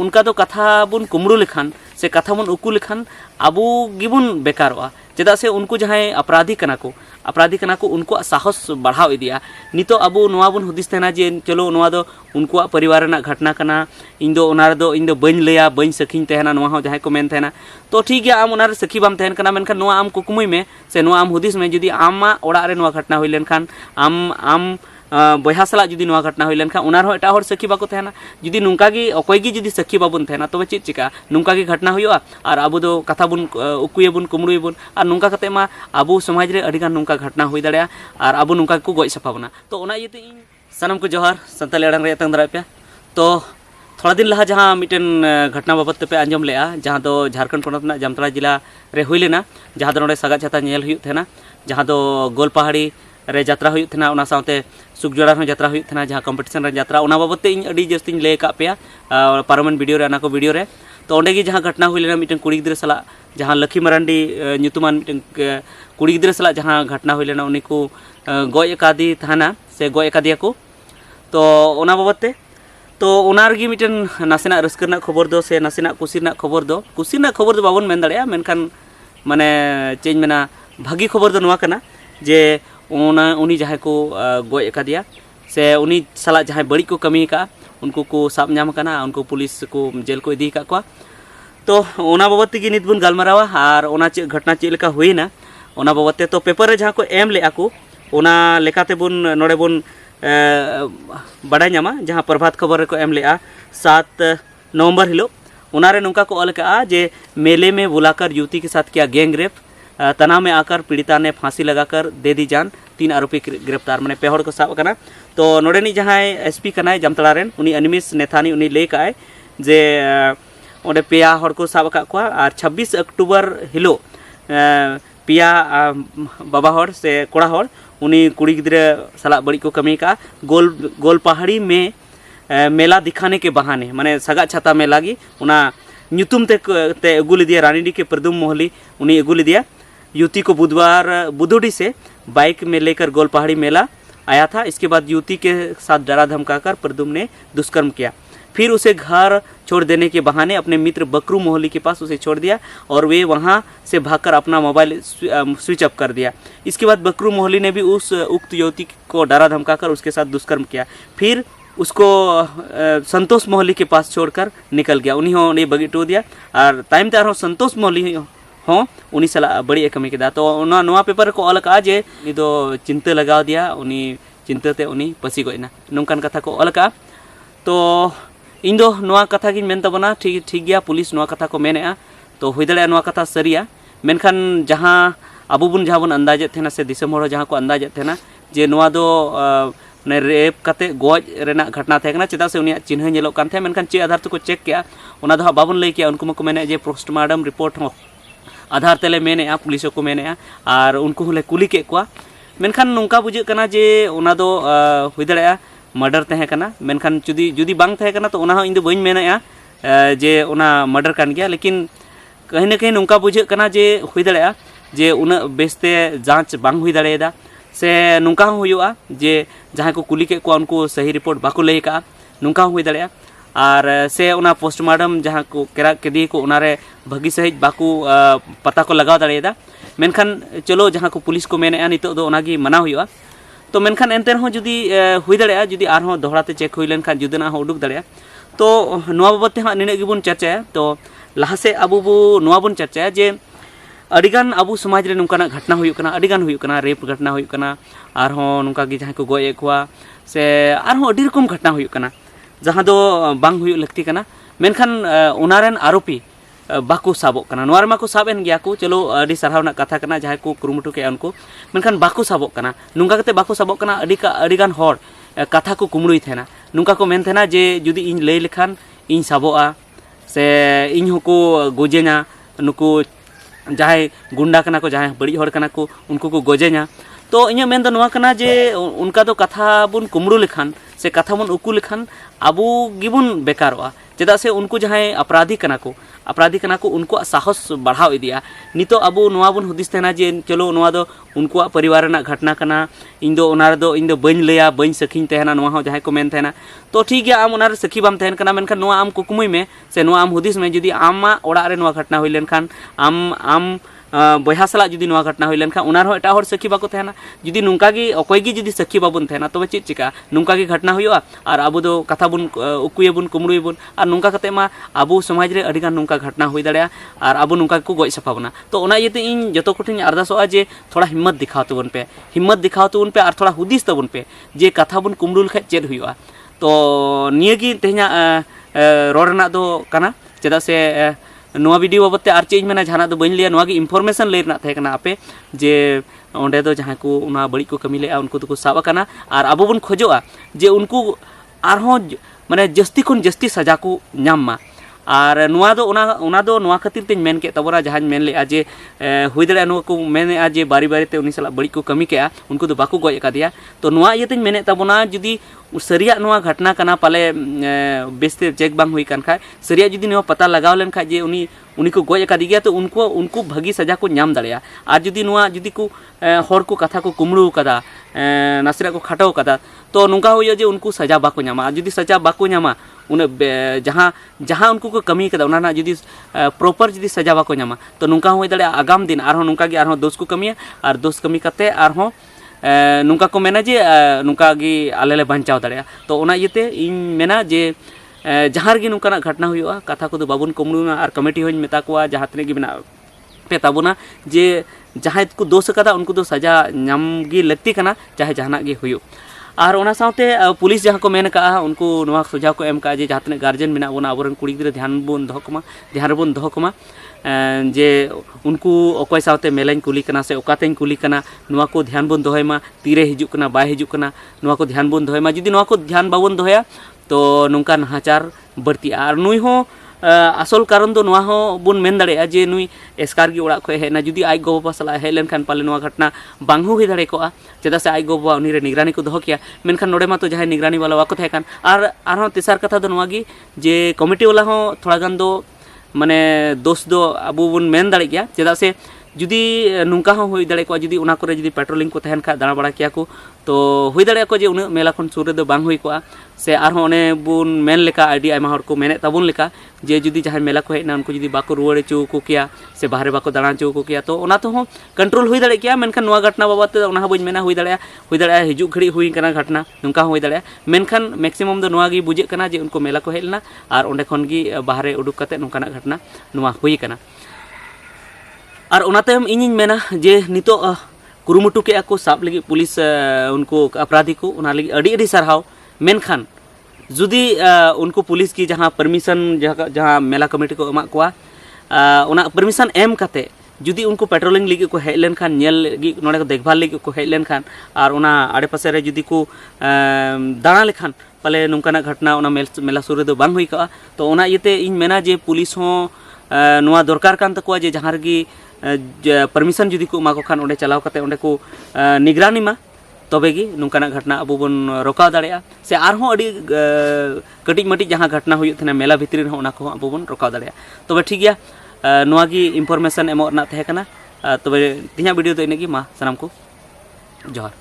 उनका तो कथा बुन कुमड़ू लेखान से कथा बुन उकू लेखान आबू गिबुन बेकारोआ चेदा से उनको जहां अपराधी कना को उनको साहस बढ़ाव इदिया नितो अबू नोआ बुन हुदिस तेना जे चलो नोआ दो उनको परिवार ना घटना कना इन दो बइन लया बइन सखीन तेना नोआ हो जहां को मेन तेना तो ठीक गया आम उनार सखी बाम तेन कना मेनखान नोआ आम कुकुमुई में से नोआ आम हुदिस में जुदी आमा ओड़ा रे नोआ घटना हुई लेनखान आम बहा सला जुदी नोआ घटना हुई लेनखान उनार हो एटा हर सखी बाको तेना जुदी नुंका गी अकय गी जुदी सखी बाबुन तेना तबे चेद चिका नुंका गी घटना हुआ और आबू दो कथा बुन उकुयबुन कुमड़ुयबुन और नुंका कते मा आबू समाज रे अडिगान नुंका घटना हुई दाड़िया और आबू नुंका को गoj सफा बना तो ओना इते इन सनम को जोहार संताली अड़ांग रे तंग दरा पे तो थोड़ा दिन लहा जहाँ मिटन घटना बाबत पे आंजम लेआ जहाँ दो झारखंड पोनत ना जामताड़ा जिला रे हुई लेना जहाँ दो नोडे सगा छाता नेल हुई थेना जहाँ दो गोल पहाड़ी रे यात्रा हुई थेना उना साथे सुखजोड़ा यात्रा हुई थेना जहाँ कंपटीशन रे यात्रा उना बाबत ते इन अडी जस्तिन ले का पेया पारमन वीडियो रे को वीडियो रे तो ओंडे गी जहाँ घटना हुई लेना मिटन कुड़ी गिद्रा सला जहाँ लखी मरांडी ᱧᱩᱛᱩᱢᱟᱱ मिटन कुड़ी गिद्रा सला जहाँ घटना हुई लेना उनी को गoj कादी थाना से गoj कादिया को तो ओना बाबत ते तो ओनारगी मिटन नासेना रस्करना खबर दो से नासेना कुसीना खबर दो बाबन मेन दाड़िया मेनखान माने चेंज मेना भागी खबर दो नोआ कना जे उनी जहाँ को गoj कादिया से उनी सला जहाँ बड़ी को कमी का उनको को साब नाम कना उनको पुलिस को जेल को इदी का तो ओना बाबत तेगी नित बुन गालमारावा और ओना चे घटना चे लेका हुईना ओना बाबत ते तो पेपर रे जहाँ को एम ले आको ओना लेकाते बुन नोडे बुन बड़ा नामा जहाँ प्रभात खबर को एम लेआ 7 नवंबर हिलो उनारे नुंका को अलका जे मेले में बुलाकर युवती के साथ किया गैंग रेप तनाव में आकर पीड़िता ने फांसी लगाकर दे दी जान 3 आरोपी गिरफ्तार माने पेहड़ को साब कना तो नोडेनी जहाँ एसपी कनाय जामताड़ा रेन उनी अनिमेश नेथानी उनी ले काय जे ओंडे पेया हड़ को साब का को और 26 अक्टूबर हिलो पेया बाबा हड़ से कोड़ा हड़ उनी कुड़ी गिद्रे सला बड़ी को कमी का गोल पहाड़ी में मेला दिखाने के बहाने माने सगा छाता मेला गी उना ᱧᱩᱛᱩᱢ ते अगू लिदिया रानीडी के प्रदुम मोहली उनी अगू लिदिया युवती को बुधवार बुधोडी से बाइक में लेकर गोल पहाड़ी मेला आया था। इसके बाद युवती के साथ डरा धमकाकर प्रदुम ने दुष्कर्म किया, फिर उसे घर छोड़ देने के बहाने अपने मित्र बकरू मोहली के पास उसे छोड़ दिया और वे वहां से भागकर अपना मोबाइल स्विच ऑफ कर दिया। इसके बाद बकरू मोहली ने भी उस उक्त युवती को डरा धमकाकर उसके साथ दुष्कर्म किया, फिर उसको संतोष मोहली के पास छोड़कर निकल गया। उन्हीं हो ने बगी टो दिया और टाइम ते आरो संतोष मोहली हो उन्हीं सला बड़ी कमी किया। तो नवा पेपर को ऑल का जे नी दो चिंता लगाव दिया उन्हीं चिंता ते उन्हीं पसी गइना नोंकान कथा को ऑल का। तो इन दो नवा कथा गिन मेन तबना ठीक गया पुलिस नवा कथा को मेनेआ तो हुई दाड़े नवा कथा सरिया मेनखान जहां अबू बुन जहां बुन अंदाजे थेना से दिसम होड़ जहां को अंदाजे थेना जे नवा दो ने रेप कते गज रेना घटना थे कना चेदा से उनिया चिन्ह नेलो कान थे मेनखान चे आधार को चेक किया ओना दो बाबन लई किया उनको मको मेने जे पोस्टमार्टम रिपोर्ट हो आधार तेले मेनेआ पुलिस को मेनेआ और उनको हले कुली के कोआ मेनखान नोंका बुझे कना जे ओना दो हुई दाड़ेआ मर्डर तहे कना मेनखान जुदी बांग तहे कना तो ओना हो इन दो बइन मेनेआ जे ओना मर्डर कान गया, लेकिन कहीं न कहीं नोंका बुझे कना जे हुई दाड़ेआ जे उना बेस्ते जांच बांग हुई दाड़ेदा से नोंका हुआ जे जहाँ को कुली के को उनको सही रिपोर्ट बाको लई का नोंका हुई दाड़ेआ और से उना पोस्टमार्टम जहाँ को केरा केदी को उनारे भगी सही बाको पता को लगाव दाड़ेदा। मेनखान चलो जहाँ को पुलिस को मेनेआ नितो दो ओनागी मना हुआ तो मेनखान एनते रहो जुदी हुई दाड़ेआ जुदी आरहों दोहराते चेक हुई लेनखान जुदना हो उडुक दाड़ेआ तो नोआ बाबते हां निने गिबुन चर्चाया। तो लहा से अबू बु नोआ बुन चर्चाया जे अडिगान अबू समाज रे नोंकाना घटना हुई कना अडिगान हुई कना रेप घटना हुई कना आरहों नोंका गी जहाँ को गए कोआ से आरहों अडी रकम घटना हुई कना जहाँ दो बांग हुई लगती कना मेनखान उनारेन आरोपी बाको साबोक कना नोआर माको साबेन गया को चलो अडी सरहावना कथा कना जहाँ को कुरुमुटु के उनको मेनखान बाको साबोक कना नोंका कते बाको साबोक कना अडिगान होड़ कथा को कुमड़ुई थेना नोंका को मेन थेना जे जुदी इन लई लेखान इन साबोआ से इन होको गोजेना नुको जहाँ गुंडा कना को जहाँ बड़ी होड़ कना को उनको को गोजेना। तो इन मेन दो नोआ कना जे उनका तो कथा बुन कुमड़ू लेखान से कथा बुन उकू लेखान आबू गिबुन बेकारोआ चेदा से उनको जहाँ अपराधी कना को अपराधी कना को उनको साहस बढ़ाव इदिया नितो अबो नोआ बन हुदिस तेना जे चलो नोआ दो उनको परिवार ना घटना कना इन दो ओना दो इन दो बइन लया बइन सखिन तेना नोआ हो जहां को मेन तेना तो ठीक गया आम ओना सखी बाम तेन कना मेनखान नोआ आम कुकुमुई में से नोआ आम हुदिस में जुदी आमा ओड़ा रे नोआ घटना हुई लेनखान आम बहा सला जुदी नोआ घटना हुई लेनखान उनार हो एटा हर सखी बाको तेना जुदी नुंका गी अकय गी जुदी सखी बाबन तेना तबे चेक चिका नुंका गी घटना हुआ और अब दो कथा बुन उकुयबुन कुमड़ुयबुन और नुंका कते मा आबो समाज रे अडिगान नुंका घटना हुई दाड़िया और अब नुंका को गoj सफा बना तो ओना इते इन जतो कोठिन अरदासोआ जे थोड़ा हिम्मत दिखाओ तबन पे और थोड़ा हुदिस तबन पे जे कथा बुन कुमड़ु लखा चेद हुआ तो नियगी तेहना रोडना दो कना चेदा से नोआ वीडियो बाबते आर चेज मेना जहाना दो बन लिया नोआ की इनफॉर्मेशन ले रना थे कना आपे जे ओंडे दो जहां को उना बड़ी को कमी ले उनको तो साब कना और अब बन खोजोआ जे उनको आरहों माने जस्ती खुन जस्ती सजा को नाम और नोआ दो नोआ खातिर तेज मेन के तबरा जहां मेन ले जे हुई दड़े नुआ को मेन जे बारी बारी ते उनी सला बड़ी को कमी के उनको तो बाको गoj कादिया तो नोआ ये तेज मेने तबना जुदी सरिया नोआ घटना कना पाले बेस्ते चेक बांग हुई कान खाय सरिया जुदी नोआ पता लगाव लेन खाय जे उनी को गoj कादी गया तो उनको भगी सजा को नाम दाड़िया और जुदी नोआ जुदी को हर को कथा को कुमड़ू कदा नासिरा को खाटाव कदा तो नुंका हुई जे उनको सजा बाको नामा जुदी सजा बाको नामा उन जहाँ उनको को कमी कदा उना जुदी प्रॉपर जुदी सजा बाको नामा तो नुंका हुई दाड़िया आगाम दिन आरहों नुंका गी आरहों दोष को कमिया और दोष कमी कते आरहों नुंका को मेना जे नुंका गी आले ले बांचाव दाड़िया तो ओना इयते इन मेना जे जहाँ गे नुंकाना घटना हुआ कथा को बाबुन कुमड़ुना और कमेटी हों मेता को जहाँ तने गी मेना पे ताबुना जे जहाँ को दोष कदा उनको दो सजा नाम गी लगती कना चाहे जहाना गे हुयो और ओना साथे पुलिस जहाँ को मेन का उनको नोआ सुझाव को एम का जे जहाँ तने गार्जियन मेना बोना आबोरन कुड़ी गिद्रा ध्यान बोन दहो कमा जे उनको अकय साथे मेलाइन कुली कना से ओकातेन कुली कना नोआ को ध्यान बोन दोहयमा तीरे हिजुक कना बाय हिजुक कना नोआ को ध्यान बोन दोहयमा जुदी नोआ को ध्यान बाबोन दोहया तो नोंका नाहाचार बढ़ती और नुई हो आसल कारण दो नोआ हो बुन मेन दाड़ेया जे नुई एस्कार गी ओड़ा खय हेना जुदी आई गो बाबा सला हे लेनखान पाले नोआ घटना बांग हुई दाड़े कोआ चेदा से आई गो बाबा उनी रे निगरानी को दहो किया मेनखान नोडे मा तो जहां निगरानी वाला वाको थे कान आर तेसार कथा दो नोआ गी जे कमिटी वाला हो थोड़ा गान दो माने दोष दो अबो बुन मेन दाड़े गया चेदा से जुदी नुंका हो हुई दाड़े को जुदी उना करे जुदी पेट्रोलिंग को तहन खा दाड़ा बड़ा किया को तो हुई दाड़े को जे उन मेला खन सुर रे दो बांग हुई को से आर होने बुन मेन लेका आईडी आयमा हर को मेने ताबुन लेका जे जुदी जहां मेला को हेना उनको जुदी बाको रुवाड़े चो को किया से बाहरे बाको दाड़ा चो को किया तो ओना तो हो कंट्रोल हुई दाड़े किया मेनखान नोआ घटना बाबत ओना बज मेना हुई दाड़े हिजु घड़ी हुई कना घटना नुंका हुई दाड़े मेनखान मैक्सिमम दो नोआ गी बुझे कना जे उनको मेला को हेलना और ओंडे खन गी बाहरे उडुक कते नुंकाना घटना नोआ हुई कना और ओनाते हम इनिन मेना जे नितो कुरुमुटु के को साब लगी पुलिस उनको अपराधी को उना लगी अड़ी अड़ी सरहाव मेनखान जुदी उनको पुलिस की जहाँ परमिशन जहाँ मेला कमेटी को एमा कोआ उना परमिशन एम कते जुदी उनको पेट्रोलिंग लगी को हेज लेन खान नेल लगी नोडे को देखभाल लगी को हेज लेन खान और उना आड़े पासे रे जुदी को दाना लेखान पाले नुंकाना घटना उना मेला सुर रे दो बांग हुई का तो उना इते इन मेना जे पुलिस हो नोआ दरकार कान तको जे जहाँ रगी परमिशन जुदी को एमा को खान ओंडे चलाव कते ओंडे को निगरानी मा तबेगी नुंकाना घटना अब बन रोकाव दाड़ेया से आरहों अड़ी कटिज मटिज जहाँ घटना हुई थे मेला भितरी रहो को अब बन रोकाव दाड़ेया तबे ठीक गया नोआ गी इनफॉर्मेशन एमो ना तहे कना तबे तिहा वीडियो तो इनेगी मा सनाम को जोहार।